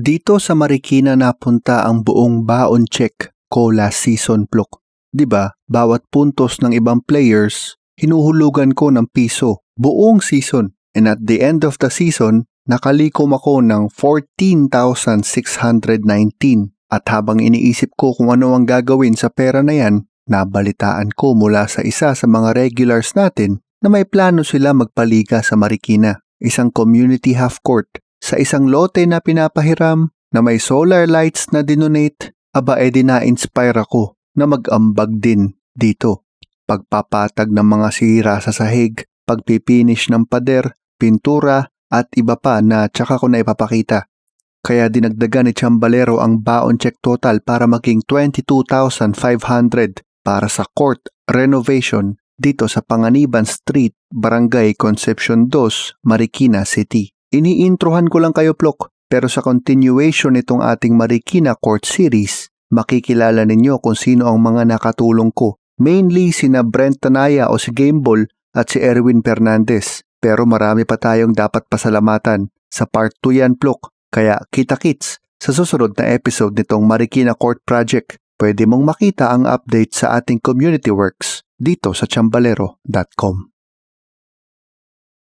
Dito sa Marikina napunta ang buong baon check ko last season, Plok. Diba, bawat puntos ng ibang players, hinuhulugan ko ng piso buong season. And at the end of the season, nakalikom ako ng 14,619. At habang iniisip ko kung ano ang gagawin sa pera na yan, nabalitaan ko mula sa isa sa mga regulars natin na may plano sila magpaliga sa Marikina. Isang community half-court sa isang lote na pinapahiram na may solar lights na dinonate. Aba edi na-inspire ako na mag-ambag din dito. Pagpapatag ng mga sira sa sahig, pagpipinish ng pader, pintura at iba pa na tsaka ko na ipapakita. Kaya dinagdagan ni Chambalero ang baon check total para maging 22,500 para sa court renovation dito sa Panganiban Street, Barangay Concepcion 2, Marikina City. Iniintrohan ko lang kayo, Plok, pero sa continuation nitong ating Marikina Court Series, makikilala ninyo kung sino ang mga nakatulong ko. Mainly sina Brent Tanaya o si Gameball at si Erwin Fernandez. Pero marami pa tayong dapat pasalamatan. Sa part 2 yan, Plok. Kaya kita-kits sa susunod na episode nitong Marikina Court Project. Pwede mong makita ang update sa ating community works dito sa chambalero.com.